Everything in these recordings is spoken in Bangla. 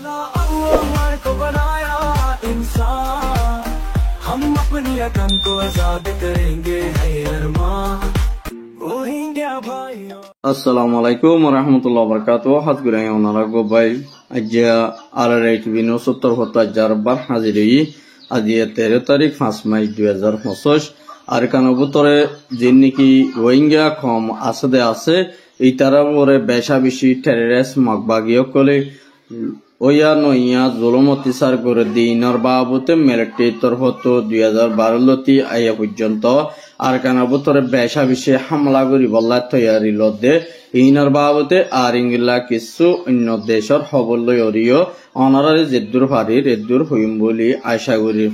अल्लाह को बनाया इंसान, हम अपनी अकल को आजाद करेंगे है अरमान। আসসালামু আলাইকুম ওয়া রাহমাতুল্লাহি ওয়া বারাকাতুহু। হাজগুরাই ওনারা গো ভাই আজ আরআরআই টিভি 79 হাজিরি আজ 13 তারিখ 5 মার্চ 2025 আর কানো ভিতরে যিন নাকি রোহিঙ্গা কম আছে এই তারা পরে বেশা বেশি টেররিস্ট মগবাগিও কলে ওয়া নইয়া জুলুম অত্যাচার করে দিনর বাবুতে মিলিটারি তরফত 2012 লতি আয়া পর্যন্ত আর কানা ভিতরে বেশা বেশি হামলা করি বল্লা তৈয়ারি লদে ইনর বাবুতে আর ইংলা কিছু অন্য দেশর খবর লই অরিও অনারারি জেদ্দুর ফারি রেদ্দুর হইম বলি আশা করি।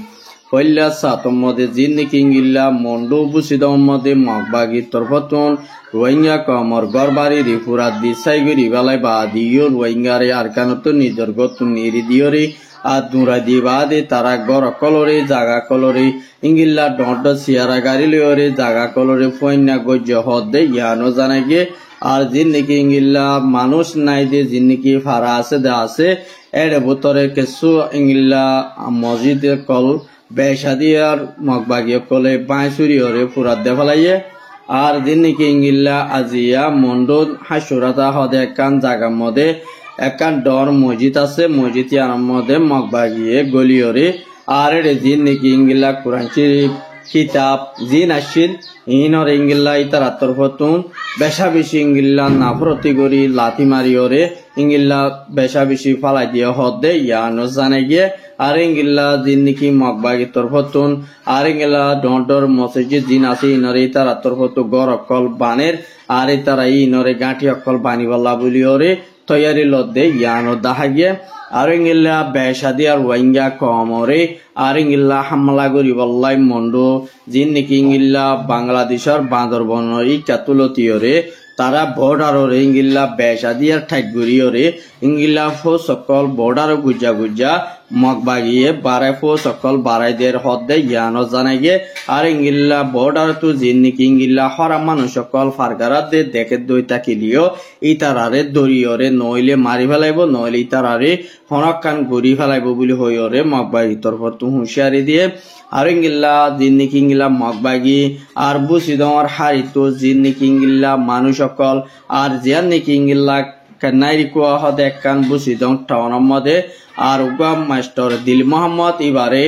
পয়লা সাতম মধ্যে জিন নাকি ইংলা মন্ডু বুসিদম মধ্যে মগবাগি তরফতন রোহিঙ্গা কমর গরবারি রিফুরা দিসাই গরি বেলাই বাদিও রোহিঙ্গারে আর কানত নিজর গত নিরি দিওরে আর দুরা দিবাদে তারা গর কলরে জাগা কলরে ইংলা ডট সিয়ারা গাড়ি লিওরে জাগা কলরে ফয়না গজ্য হদে ইয়ানো জানাগে আর জিন নাকি ইংলা মানুষ নাই দে জিন নাকি ফারা আছে দে আছে এর ভিতরে কিছু ইংলা মসজিদ কল বেশাদিয়ার মগবাগি কলে বাঁশুরি ওরে ফুরাত দে ফেলাইয়ে আর দিন নাকি ইংলা আজিয়া মন্ডল হাসুরাতা হদে কান জাগা মধ্যে একান ডর মসজিদ আছে মসজিদ ইয়ার মধ্যে মগবাগিয়ে গলিওরে আর এর দিন নাকি ইংলা কোরআন শরীফ কিতাব জিন আসিল ইনর ইংলা ইতার আতরফতুন বেশা বেশি ইংলা নাফরতি করি লাথি মারিওরে ইংলা বেশা বেশি ফালাই দিয়ে হদে ইয়ানো জানে গিয়ে আর ইংলা জিন নাকি মগবাগি তরফতুন আর ইংলা ডর মসজিদ জিন আছে ইনরে ইতার আতরফতু গর অকল বানের আর ইতারা ইনরে গাঁঠি অকল বানিবাল্লা বলিওরে তৈয়ারি লদে ইয়ানো দাহা গিয়ে আর ইংলা বেশাদি আর রোহিঙ্গা কমরে আর ইংলা হামলা করি বল্লাই মন্ডু জিন নাকি ইংলা বাংলাদেশের বান্দরবনের ইকাতুলতিওরে তারা বর্ডারে ইংলা বেশাদি আর ঠাইগুড়িওরে ইংলা ফো সকল বর্ডার গুজা গুজা মগবাগিয়ে বারাই ফো সকল বারাই দের হদে ইয়ানো জানাইগে আর ইংলা বর্ডার তো জিন নাকি ইংলা হরা মানুষ সকল ফারগারা দে দেখে দই তাকিলিও ইতারারে দরিয়রে নইলে মারি ফেলাইব নইলে ইতারারে হনকান গড়ি ফেলাইব বলি হইরে মগবাগি তরফত হুঁশিয়ারি দিয়ে আর ইংলা জিন নাকি ইংলা মগবাগি আর বুসিদর হারিতো জিন নাকি ইংলা মানুষ সকল আর জিয়ান নাকি ইংলা কানাইরি কোয়া হদে কান বুসিদং টাউনের মধ্যে আর উগা মাস্টার দিল মোহাম্মদ এবারে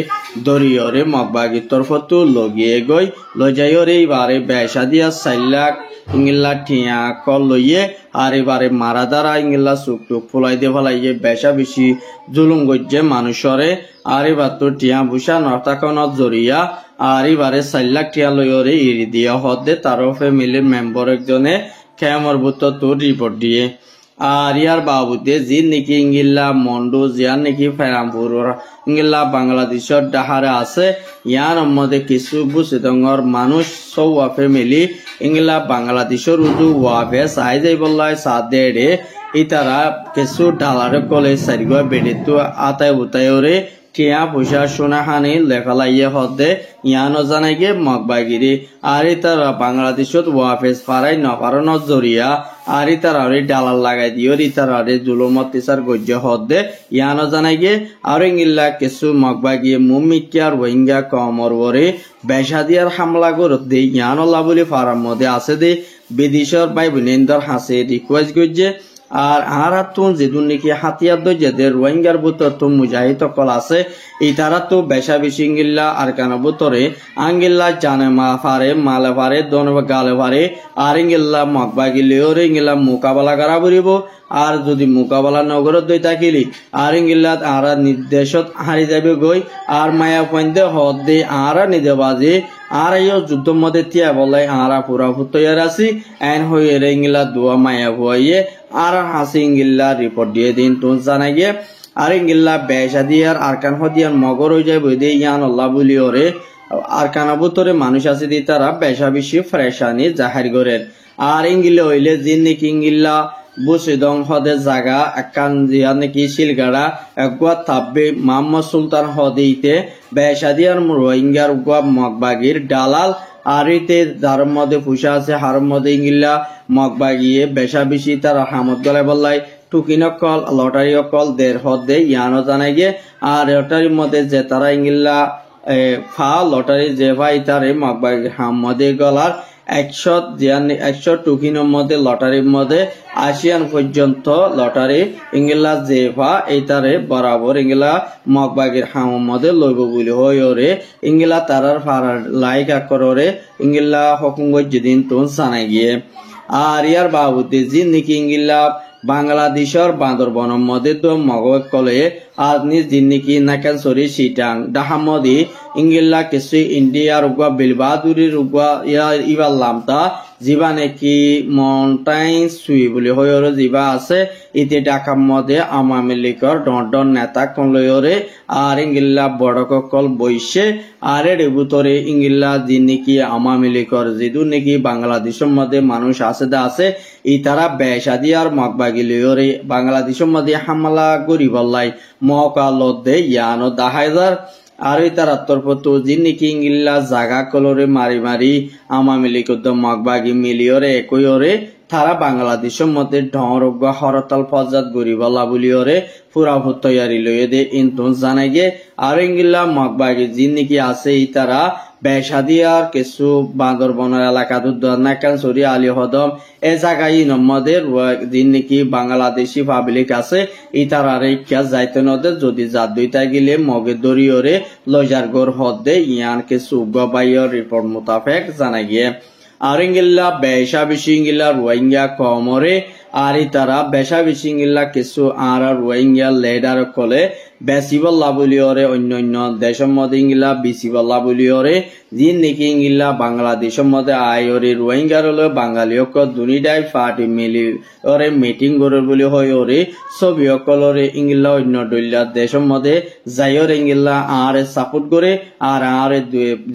দরিয়রে মগবাগি তরফতু লগিয়ে গই লজাইরে এবারে বেশা দিয়া 4 লাখ ইংলা টিয়া কল লইয়ে আর এবারে মারা দ্বারা ইংলা সুকটুক ফুলাই দিয়ে ফেলাইয়ে বেশা বেশি জুলুম গজ্জে মানুষরে আর এবার তো টিয়া বুসা নর্তাকনত জরিয়া আর এবারে 4 লাখ টিয়া লইরে ইরি দিয়া হদে তার ফ্যামিলির মেম্বার একজনে খেমর বুত তো রিপোর্ট দিয়ে আর ইয়ার বাবুতে জিন নাকি ইংলা মন্ডু জিয়ান নাকি ফেরামপুর ইংলা বাংলাদেশের ডাহারে আছে ইয়ার মধ্যে কিছু বুসিদঙ্গর মানুষ সৌয়া ফ্যামিলি ইংলা বাংলাদেশের উদু ওয়াফে সাই যাই বললাই সাদে ইতারা কিছু ডালারে কলে সারিগা বেড়ে তো আতায় উতায়রে টিয়া পয়সা সোনা হানি লেখালাইয়ে হদে ইয়ানো জানাইগে মগবাগিরি আর ইতারা বাংলাদেশত ওয়াফেস ফারাই নপারন জরিয়া আর ইতারারে ডালার লাগাই দিও ইতারারে জুলুম অত্যাচার গজ্য হদে ইয়ানো জানাইগে আর ইংলা কিছু মগবাগিয়ে মুমিকিয়ার রোহিঙ্গা কমর ওরে বেশাদিয়ার হামলা করত দে ইয়ানো লাবলি ফারাম মধ্যে আছে দে বিদেশের ভাই বোনেন্দর হাসে রিকোয়েস্ট গজ্জে আর আরাতুন যেদুন নাকি হাতিয়ার দজ্জাদের রোহিঙ্গার বুতর তো মুজাহিদ কল আছে এই তারা তো বেশা বেশি ইংলা আর কানা বুতরে আঙ্গিল্লা জানে মা ফারে মালে ফারে দনবা গালে ফারে আর ইংলা মগবাগি লিওরে ইংলা মোকাবেলা করা বলিব আর যদি মোকাবেলা নগরত দই থাকিলি আর ইংলা আরা নির্দেশত হারি যাবে গই আর মায়া পয়েন্টে হদ দে আরা নিজে বাজে আর এই যুদ্ধ মধ্যে তিয়া বলাই আরা পুরা ফুতয়ার আছি এন হয়ে ইংলা দোয়া মায়া হইয়ে আর হাসি ইংলা রিপোর্ট দিয়ে দিন তো জানাই গিয়ে আর ইংলা বেশা দিয়ার আরকান হদিয়ার মগর হয়ে যায় বই দিয়ে ইয়ান আল্লাহ বলি ওরে আর কানাবুতরে মানুষ আছে দিয়ে তারা বেশা বেশি ফ্রেশানি জাহির করেন আর ইংলা হইলে জিন নাকি ইংলা বুসিদং হদে জাগা একান জিয়া নাকি শিলগাড়া একগুয়া থাকবে মোহাম্মদ সুলতান হদিতে বেশা দিয়ার রোহিঙ্গার গুয়া মগবাগির দালাল আর ইতে যার মধ্যে ফুসা আছে হার মধ্যে ইংলা মগবাগিয়ে বেশা বেশি তারা হামদ গলায় বললাই টুকিন কল লটারি কল দের হদে ইয়ানো জানাই গিয়ে আর লটারির মধ্যে যে তারা ইংলা ফা লটারি যে ভাই তারে মগবাগ হামদে গলার 100 টুকিনের মধ্যে লটারির মধ্যে আসিয়ান পর্যন্ত লটারি ইংলা যে ভা এই তারে বরাবর ইংলা মগবাগের হামের মধ্যে লইব বলি হই ওরে ইংলা তারার ফারার লাইক আকরে ইংলা হকুম যেদিন তো জানাই গিয়ে আর ইয়ার বাবুতে যে নাকি ইংলা বাংলাদেশের বান্দরবনের মধ্যে তো মগবাগ কলে আর নিজ দিন নাকি নাকান সরি সিটাং ডাহামদি ইংলা কিছু ইন্ডিয়ার উগা বিলবাদুরির উগা ইবার লামতা জিবা নাকি মন্টাইন সুই বলে হয়র জিবা আছে ইতে ঢাকার মধ্যে আওয়ামী লীগের ডন নেতা কলয়রে আর ইংলা বড় কল বইছে আর এর ভিতরে ইংলা দিন নাকি আওয়ামী লীগের যেদু নাকি বাংলাদেশের মধ্যে মানুষ আছে ই তারা বেশাদি আর মগবাগি লয়রে বাংলাদেশের মধ্যে হামলা গরিবল্লাই মকালত দে ইয়ানো 10,000 আর তার তরফত জিনিকি ইংলা জাগা কলরে মারি আওয়ামী লীগের মগবাগি মিলিয়রে একইরে তারা বাংলাদেশের মধ্যে ঢরগ হরতাল ফজাত গরিবল্লা বলিয়রে পুরা তৈয়ারি লইয়ে দে ইনতুন জানাই গে আর ইংলা মগবাগি জিনিকি আছে ই তারা বেশাদিয়ার কিছু বান্দরবনের এলাকা নাকান সরি আলী হদম এ জায়গায় নমদের দিন নাকি বাংলাদেশি পাবলিক আছে ইতারারে ইচ্ছা যাইতে নদে যদি যা দুইটা গেলে মগে দরিয়রে লজার গর হদে ইয়ান কিছু গবাইয়ের রিপোর্ট মোতাবেক জানা গিয়ে আর ইংলা বেশা বেশি ইংলা রোহিঙ্গা কমরে আর তারা বেশা বেশি ইংলা কিছু আর রোহিঙ্গা লেডার কলে বেসিবল্লা বলিয়রে অন্য দেশের মধ্যে ইংলা বিসিবল্লা বলিয়রে যিন নাকি ইংলা বাংলাদেশের মধ্যে আয়রে রোহিঙ্গার হলো বাঙালিয়ক দুনিটাই পার্টি মিলি ওরে মিটিং করে বলি হয় ওরে ছবি অকলরে ইংলা অন্য দলিয়া দেশের মধ্যে যাইর ইংলা আর সাপোর্ট করে আর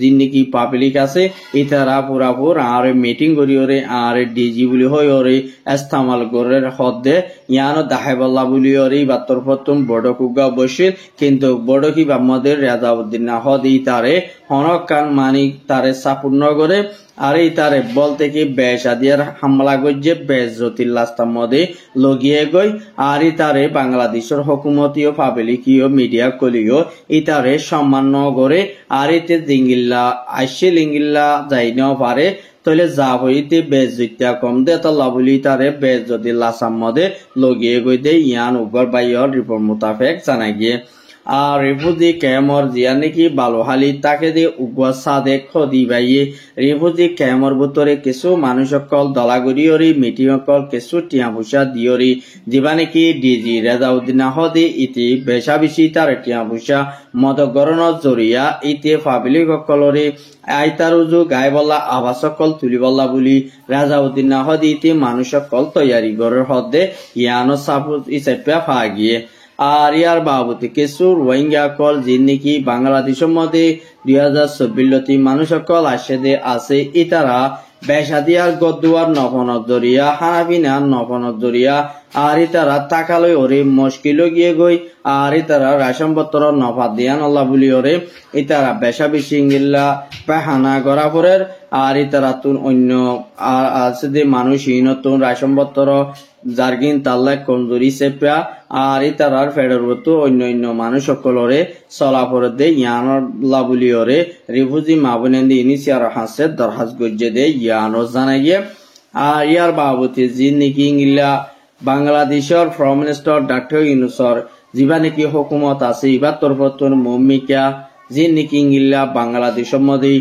যিন নাকি পাবলিক আছে ইতারা পুরাপুর আর মিটিং করি ওরে আর ডিজি বলি হয় ওরে ইস্তেমাল করে হদে ইয়ানো দাহাইবল্লা বলি ওরে বাত্তর প্রথম বড় কুগা বসিল কিন্তু বড় কি বাম্মাদের রেজাউদ্দিন না হদি তারে হনকান মানিক তারে সাপোর্ট নগরে আর এই তারে বলতে কি বেশাদিয়ার হামলা গজ্জে বেজতির লাস্তার মধ্যে লগিয়ে গই আর তারে বাংলাদেশের হুকুমতীয় পাবলিকীয় মিডিয়া কলিও ইতারে সম্মান নগরে আর এতে জিঙ্গিল্লা আইসে লিঙ্গিল্লা যাই নাও পারে তাহলে যা হইতে বেজতিয়া কম দে তল্লা বলি তারে বেজতি লাসার মধ্যে লগিয়ে গই দে ইয়ান উগর বাইয়র রিপোর্ট মোতাবেক জানা গিয়ে আর রিফুজি ক্যামর জিয়া নাকি বালোহালি তাকে দিয়ে উগুয়া সাদে খদি বাইয়ে রিফুজি ক্যামর ভিতরে কিছু মানুষ সকল দলাগুড়িয়রি মিটিং সকল কিছু টিয়া পয়সা দিয়রি যিবা নাকি ডিজি রেজাউদ্দিন হদি ইতি বেশা বেশি তার টিয়া পয়সা মদগরণর জরিয়া ইতি পাবলিক সকলরে আইতার উজু গাই বল্লা আবাস সকল তুলি বল্লা বলি রেজাউদ্দিন হদি ইতি মানুষ সকল তৈয়ারি গরের হদে ইয়ানো সাপুত ইসেপা ফা গিয়ে আর ইয়ার বাবুতে কিছু রোহিঙ্গা কল যিনি নাকি বাংলাদেশের মধ্যে 2024 মানুষ সকল আসে আছে ইতারা বেশাদিয়ার গদুয়ার নফনত দরিয়া হানাবিনা নফনত দরিয়া আর তারা তাকালই ওরে মুশকিল গিয়ে গই আর তারা রেশন পত্র নফা দিয়ান আল্লাহ বলি ওরে ইতারা বেশা বেশি ইংলা পাহানা গড়া পরের আর তারা তুন অন্য আছে যে মানুষ নতুন রেশন পত্র জার্গিন তাল্লাক কমজোরি চেপা আর তারার ফেডারতো অন্য মানুষ সকলরে চলাফরে দে ইয়ানর লাবুলি ওরে রিফুজি মাবনেন্দি ইনিশিয়ার হাসে দরহাজ গজ্জে দে ইয়ানো জানাই গিয়ে আর ইয়ার বাবুতে যি নাকি ইংলা বাংলাদেশের প্রাইম মিনিস্টার ডক্টর ইউনূসর যিবা নাকি হুকুমত আছে ইবার তরফতন মমিকা যি নাকি ইংলা বাংলাদেশের মধ্যে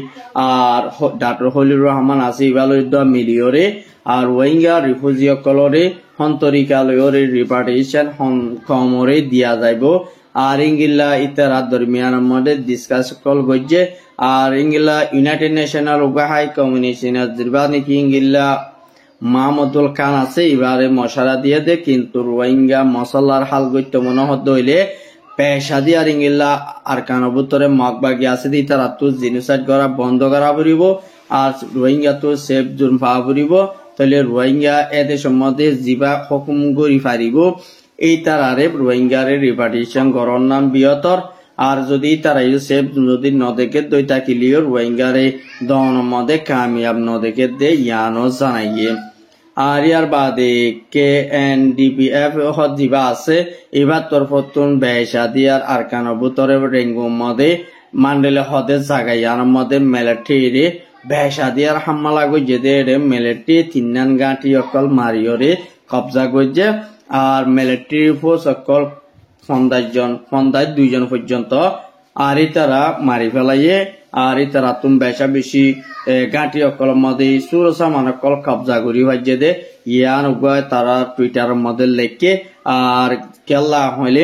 আর ডক্টর হলিউর রহমান আছে ইবাল মিলিয়রে আর রোহিঙ্গা রিফুজি সকলরে হন্তরিকালয়রে রিপার্টিশন কমরে দিয়া যাইব আর ইংলা ইতারা দরমিয়ানের মধ্যে ডিসকাস কল গজ্জে আর ইংলা ইউনাইটেড নেশনাল হাই কমিউনিকেশনের যিবা নাকি ইংলা মাহমুদুল খান আছে এবারে মশারা দিয়ে দে কিন্তু রোহিঙ্গা মশলার হাল গইত মনে হত হইলে পেশাদি আর ইংলা আর কানবুতরে মগবাগি আছে দি তারা তো জিনোসাইড করা বন্ধ করা পড়িব আর রোহিঙ্গা তো সেফ জোন পাওয়া পড়িব তাহলে রোহিঙ্গা এদের সম্বন্ধে যিবা হুকুম করি পারিব এই তারারে রোহিঙ্গারে রিপার্টিশন গরর নাম বিয়তর আর যদি তারা সেফ যদি নদেকে দইতা কিলিও রোহিঙ্গারে দন মদে কামিয়াব নদেকে দে ইয়ানো জানাইয়ে আর ইয়ার বাদে KNDPF হদ জিবা আছে এবার তরফতুন বেশা দিয়ার আরকান বুতরে রেঙ্গুম মদে মান্ডেলে হদে জাগাইয়ার মদে মিলিটারি বেশা দিয়ার হামলা গজে দে মিলিটারি তিননান গাঁটি অকল মারিয়রে কবজা গজে আর মিলিটারি ফোর্স অকল 2জন পর্যন্ত আর তারা মারি ফেলাইয়ে আর তারা তুম বেশা বেশি গাঁটি অকল মধ্যে সুরসা মানকল কবজা করি ভাজ্যে দে ইয়ান উগয় তারা টুইটার মধ্যে লেখে আর কেল্লা হইলে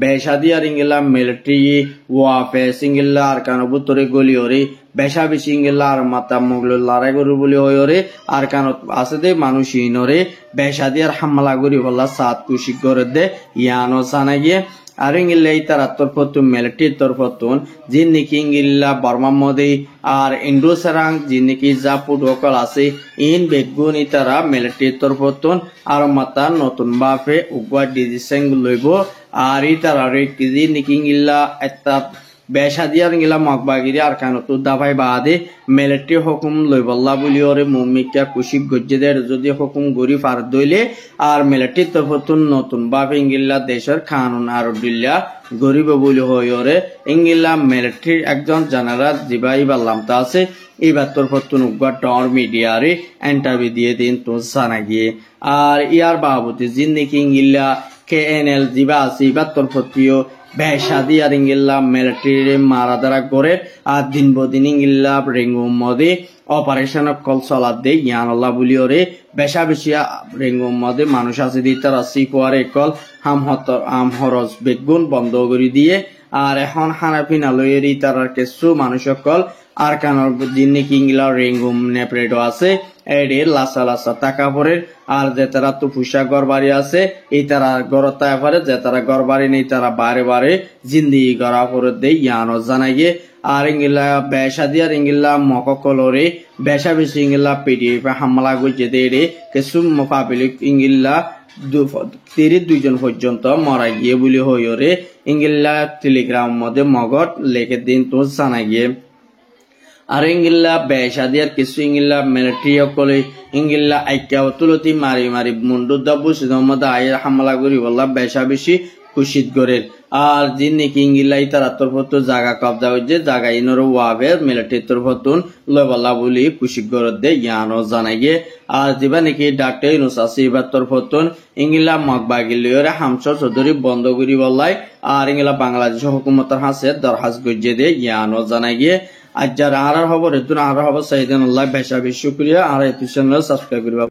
বেশা দিয়ার ইংলা মিলিটারি ওয়াফে সিঙ্গিল্লা আর কানবুতরে গলি ওরে বেশা বেশি ইংলা আর মাতা মুগল লড়াই গরু বলি হইরে আর কানত আছে দে মানুষ ইনরে বেশা দিয়ার হামলা করি বলা সাত কুশি করে দে ইয়ানো সানা গিয়ে আর ইংলা তারা তরফতুন মিলিটারি তরফতুন জিন্নিকি ইংলা বর্মা মদে আর ইন্ডো সারাং জিন্নিকি জাপুড অকল আছে ইন বেগুন তারা মিলিটারি তরফতুন আর মাতা নতুন বাপে উগা ডিজিসেং লইব আর তারা রে জিন্নিকি ইংলা একটা বেশা দিয়ার ইংলা মকবাগিরি আর কানতু দাভাই বাদে মিলিটারি হুকুম লইবল্লা বলি ওরে মুমিকা কুশি গজ্জেদের যদি হুকুম গরি ফার দইলে আর মিলিটারি তরফতুন নতুন বাপে ইংলা দেশের কানুন আর দিল্লা গরিব বলি হই ওরে ইংলা মিলিটারি একজন জেনারেল জিবাই বাল্লাম তা আছে এবার তরফতুন উগা টর মিডিয়ারে ইন্টারভিউ দিয়ে দিন তো জানা গিয়ে আর ইয়ার বাবুতে জিন্দিকি ইংলা KNL জিবা আছে এবার তরফতিও বেশা দিয়ার ইংলা মিলিটারি মারা দ্বারা করে আর দিন বদিন ইংলা রেঙ্গুম মদে অপারেশন কল চলার দে ইয়ানল্লা বলি ওরে বেশা বেশি রেঙ্গুম মদে মানুষ আছে দি তারা সিকুয়ারে কল হাম হরজ বেগুন বন্ধ করে দিয়ে আর এখন হানাফিনা লইয়ের তারার কিছু মানুষ সকল আর কানর জিন্নিকি ইংলা রেঙ্গুম নেপ্রেডো আছে এডে লাসা লাসা টাকা পরে আর যে তারা তো ফুসা ঘর বাড়ি আছে এই তারা গড়তায় পারে যে তারা ঘর বাড়ি নেই তারা বারে বারে জিন্দিগি গড়া পরে দেয় ইয়ানো জানাই গিয়ে আর ইংলা বেশা দিয়ার ইংলা মককলরে বেশা বেশি ইংলা PDF হামলা গজে দেড়ে কিছু মোকাবিলিক ইংলা 2জন পর্যন্ত মারা গিয়ে বলি হইরে ইংলা টেলিগ্রাম মধ্যে মগট লেখে দিন তো জানা গিয়ে আর ইংলা বেশা দিয়ার কিছু ইংলা মিলিটারি অকলে ইংলা আইকা তুলতি মারি মারি মুন্ডু দাবু সিদমদ আয়ের হামলা করি বললা বেশা বেশি কুশিত করে আর জিন্নিকি ইংলাই তারা তরফত জায়গা কবজা হচ্ছে জায়গা ইনর ওয়াবে মিলিটারি তরফতুন লবলা বলি কুশিত করে দে ইয়ানো জানাই গিয়ে আর যেবা নাকি ডাক্তার ইউনুস আছে এবার তরফতুন ইংলা মগবাগিলিয়রে হামস চৌধুরী বন্ধ করি বললাই আর ইংলা বাংলাদেশ হুকুমতের হাসে দরখাস্ত গজিয়ে দে ইয়ানো জানাই গিয়ে আজ যারা আর খবর এতুন আর খবর সাইদান আল্লাহ বেশা বেশি শুকরিয়া আর এই চ্যানেল সাবস্ক্রাইব করিবা।